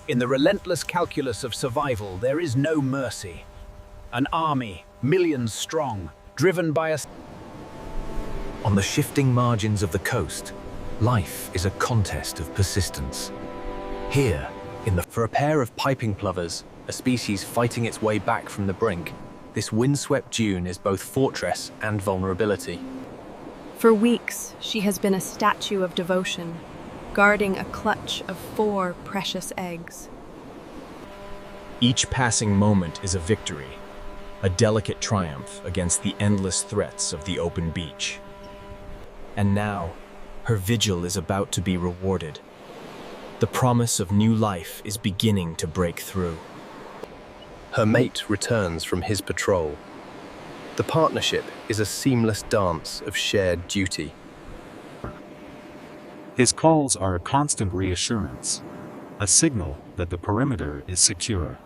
In the relentless calculus of survival, there is no mercy. An army, millions strong, driven by a... On the shifting margins of the coast, life is a contest of persistence. Here, for a pair of piping plovers, a species fighting its way back from the brink, this windswept dune is both fortress and vulnerability. For weeks, she has been a statue of devotion, guarding a clutch of 4 precious eggs. Each passing moment is a victory, a delicate triumph against the endless threats of the open beach. And now, her vigil is about to be rewarded. The promise of new life is beginning to break through. Her mate returns from his patrol. The partnership is a seamless dance of shared duty. His calls are a constant reassurance, a signal that the perimeter is secure.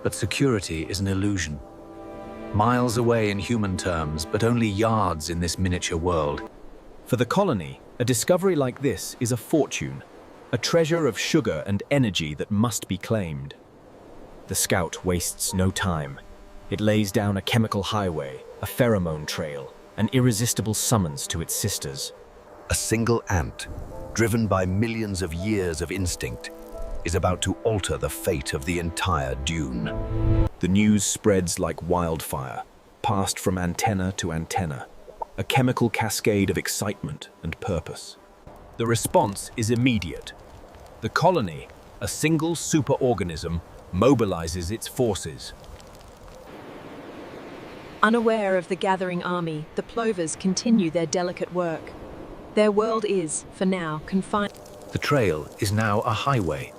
But security is an illusion. Miles away in human terms, but only yards in this miniature world. For the colony, a discovery like this is a fortune, a treasure of sugar and energy that must be claimed. The scout wastes no time. It lays down a chemical highway, a pheromone trail, an irresistible summons to its sisters. A single ant, driven by millions of years of instinct, is about to alter the fate of the entire dune. The news spreads like wildfire, passed from antenna to antenna, a chemical cascade of excitement and purpose. The response is immediate. The colony, a single superorganism, mobilizes its forces. Unaware of the gathering army, the plovers continue their delicate work. Their world is, for now, confined. The trail is now a highway.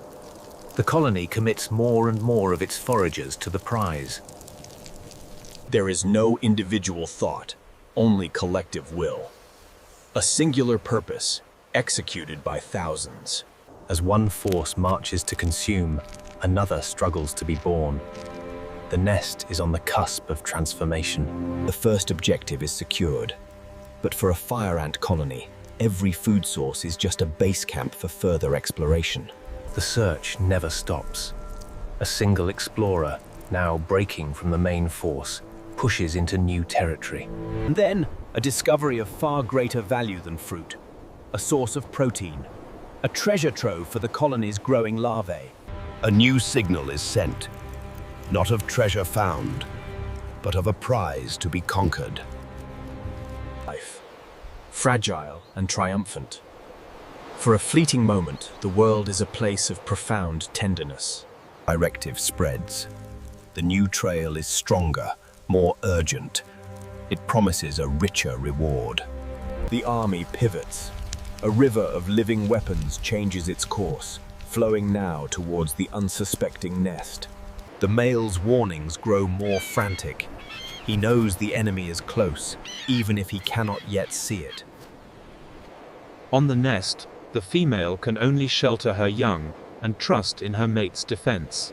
The colony commits more and more of its foragers to the prize. There is no individual thought, only collective will. A singular purpose, executed by thousands. As one force marches to consume, another struggles to be born. The nest is on the cusp of transformation. The first objective is secured. But for a fire ant colony, every food source is just a base camp for further exploration. The search never stops. A single explorer, now breaking from the main force, pushes into new territory. And then, a discovery of far greater value than fruit. A source of protein. A treasure trove for the colony's growing larvae. A new signal is sent. Not of treasure found, but of a prize to be conquered. Life, fragile and triumphant. For a fleeting moment, the world is a place of profound tenderness. Directive spreads. The new trail is stronger, more urgent. It promises a richer reward. The army pivots. A river of living weapons changes its course, flowing now towards the unsuspecting nest. The male's warnings grow more frantic. He knows the enemy is close, even if he cannot yet see it. On the nest, the female can only shelter her young and trust in her mate's defense.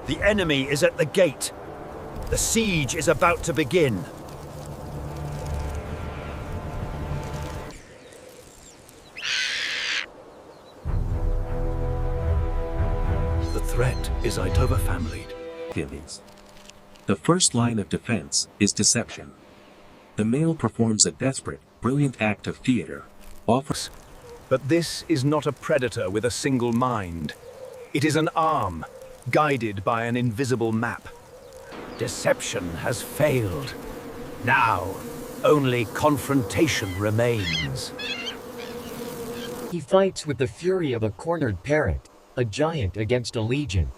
The enemy is at the gate. The siege is about to begin. The threat is overfamilied. Feelings. The first line of defense is deception. The male performs a desperate, brilliant act of theater, offers. But this is not a predator with a single mind. It is an arm, guided by an invisible map. Deception has failed. Now, only confrontation remains. He fights with the fury of a cornered parrot, a giant against a legion.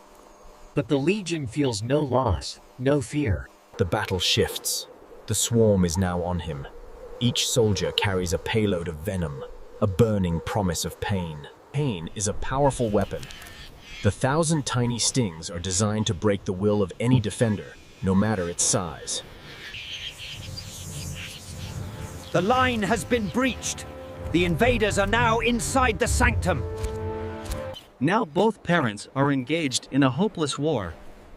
But the legion feels no loss, no fear. The battle shifts. The swarm is now on him. Each soldier carries a payload of venom, a burning promise of pain. Pain is a powerful weapon. The 1,000 tiny stings are designed to break the will of any defender, no matter its size. The line has been breached. The invaders are now inside the sanctum. Now both parents are engaged in a hopeless war,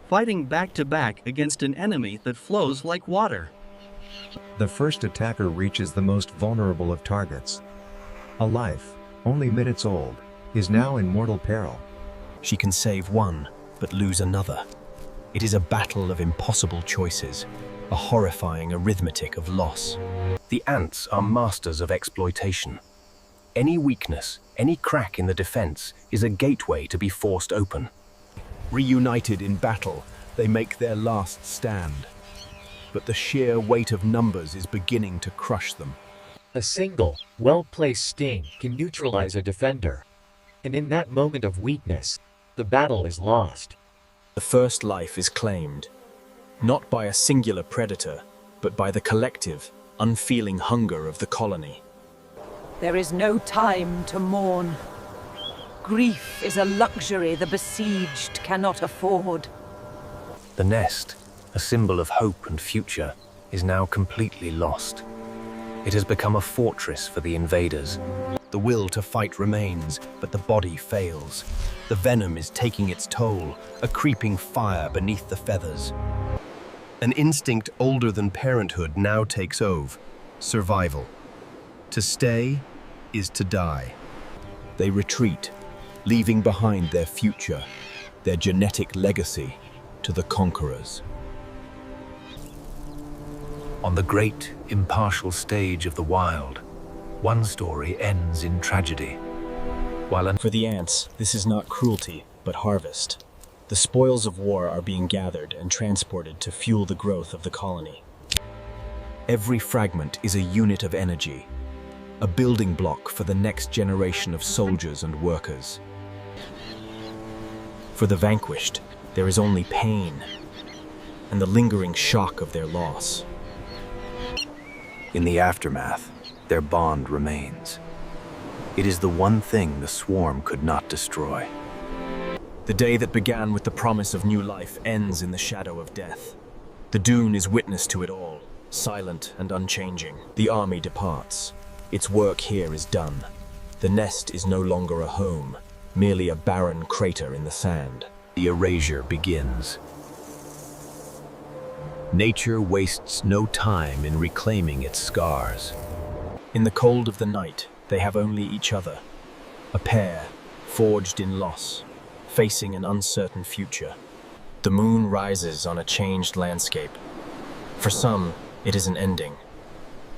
fighting back to back against an enemy that flows like water. The first attacker reaches the most vulnerable of targets. A life, only minutes old, is now in mortal peril. She can save one, but lose another. It is a battle of impossible choices, a horrifying arithmetic of loss. The ants are masters of exploitation. Any weakness, any crack in the defense, is a gateway to be forced open. Reunited in battle, they make their last stand. But the sheer weight of numbers is beginning to crush them. A single, well-placed sting can neutralize a defender. And in that moment of weakness, the battle is lost. The first life is claimed, not by a singular predator, but by the collective, unfeeling hunger of the colony. There is no time to mourn. Grief is a luxury the besieged cannot afford. The nest, a symbol of hope and future, is now completely lost. It has become a fortress for the invaders. The will to fight remains, but the body fails. The venom is taking its toll, a creeping fire beneath the feathers. An instinct older than parenthood now takes over: survival. To stay is to die. They retreat, leaving behind their future, their genetic legacy, to the conquerors. On the great, impartial stage of the wild, one story ends in tragedy. For the ants, this is not cruelty, but harvest. The spoils of war are being gathered and transported to fuel the growth of the colony. Every fragment is a unit of energy, a building block for the next generation of soldiers and workers. For the vanquished, there is only pain and the lingering shock of their loss. In the aftermath, their bond remains. It is the one thing the swarm could not destroy. The day that began with the promise of new life ends in the shadow of death. The dune is witness to it all, silent and unchanging. The army departs. Its work here is done. The nest is no longer a home, merely a barren crater in the sand. The erasure begins. Nature wastes no time in reclaiming its scars. In the cold of the night, they have only each other. A pair, forged in loss, facing an uncertain future. The moon rises on a changed landscape. For some, it is an ending.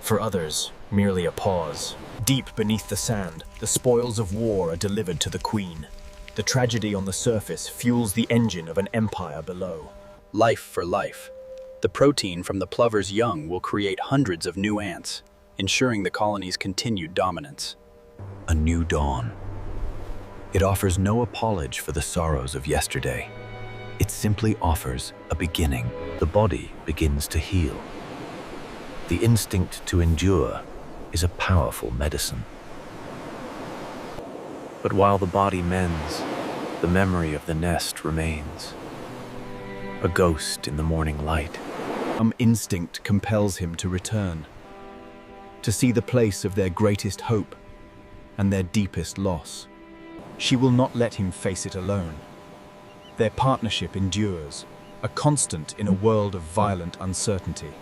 For others, merely a pause. Deep beneath the sand, the spoils of war are delivered to the queen. The tragedy on the surface fuels the engine of an empire below. Life for life. The protein from the plover's young will create hundreds of new ants, ensuring the colony's continued dominance. A new dawn. It offers no apology for the sorrows of yesterday. It simply offers a beginning. The body begins to heal. The instinct to endure is a powerful medicine. But while the body mends, the memory of the nest remains. A ghost in the morning light. Some instinct compels him to return, to see the place of their greatest hope and their deepest loss. She will not let him face it alone. Their partnership endures, a constant in a world of violent uncertainty.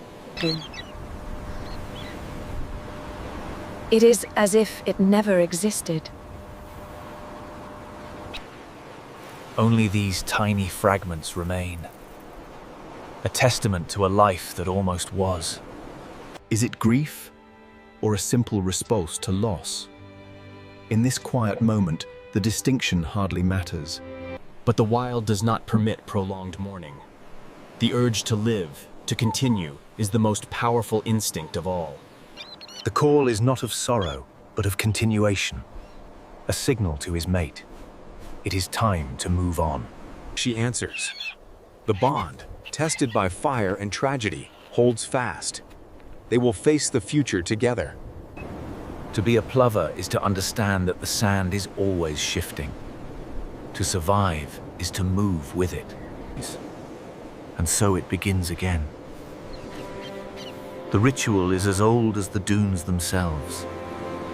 It is as if it never existed. Only these tiny fragments remain. A testament to a life that almost was. Is it grief or a simple response to loss? In this quiet moment, the distinction hardly matters. But the wild does not permit prolonged mourning. The urge to live, to continue, is the most powerful instinct of all. The call is not of sorrow, but of continuation. A signal to his mate. It is time to move on. She answers. The bond, tested by fire and tragedy, holds fast. They will face the future together. To be a plover is to understand that the sand is always shifting. To survive is to move with it. And so it begins again. The ritual is as old as the dunes themselves.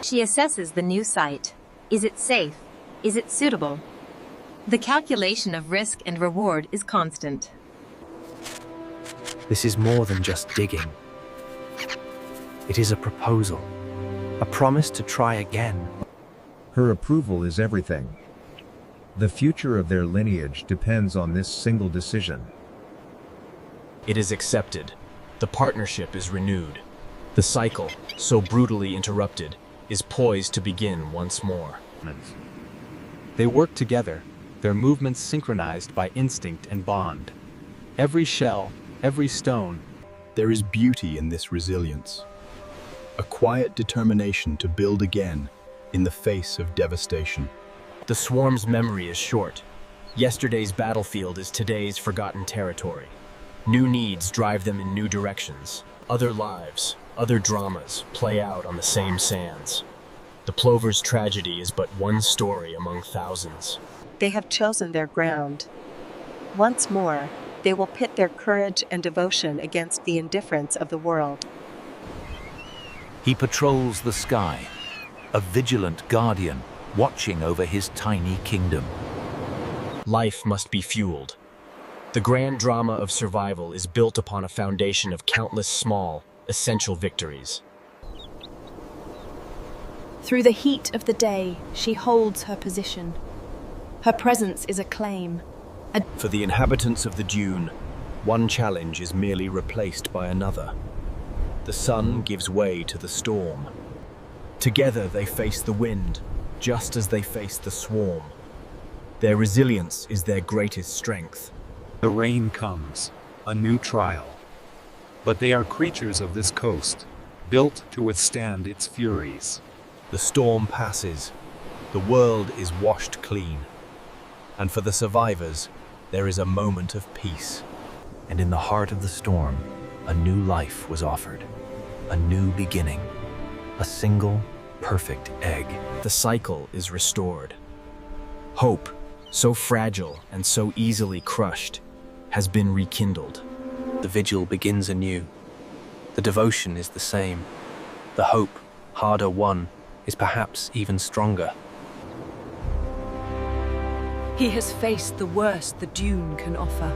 She assesses the new site. Is it safe? Is it suitable? The calculation of risk and reward is constant. This is more than just digging. It is a proposal, a promise to try again. Her approval is everything. The future of their lineage depends on this single decision. It is accepted. The partnership is renewed. The cycle, so brutally interrupted, is poised to begin once more. They work together, their movements synchronized by instinct and bond. Every shell, every stone. There is beauty in this resilience. A quiet determination to build again in the face of devastation. The swarm's memory is short. Yesterday's battlefield is today's forgotten territory. New needs drive them in new directions. Other lives, other dramas play out on the same sands. The plover's tragedy is but one story among thousands. They have chosen their ground. Once more, they will pit their courage and devotion against the indifference of the world. He patrols the sky, a vigilant guardian watching over his tiny kingdom. Life must be fueled. The grand drama of survival is built upon a foundation of countless small, essential victories. Through the heat of the day, she holds her position. Her presence is a claim. For the inhabitants of the dune, one challenge is merely replaced by another. The sun gives way to the storm. Together they face the wind, just as they face the swarm. Their resilience is their greatest strength. The rain comes, a new trial. But they are creatures of this coast, built to withstand its furies. The storm passes. The world is washed clean. And for the survivors, there is a moment of peace. And in the heart of the storm, a new life was offered. A new beginning. A single, perfect egg. The cycle is restored. Hope, so fragile and so easily crushed, has been rekindled. The vigil begins anew. The devotion is the same. The hope, harder won, is perhaps even stronger. He has faced the worst the dune can offer,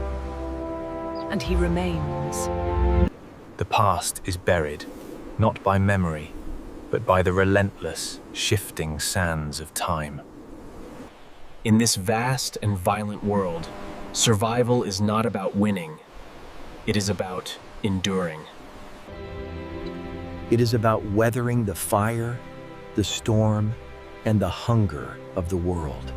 and he remains. The past is buried, not by memory, but by the relentless, shifting sands of time. In this vast and violent world, survival is not about winning. It is about enduring. It is about weathering the fire, the storm, and the hunger of the world.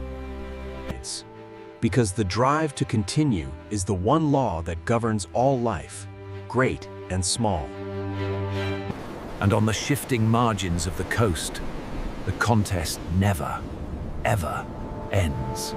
Because the drive to continue is the one law that governs all life, great and small. And on the shifting margins of the coast, the contest never, ever ends.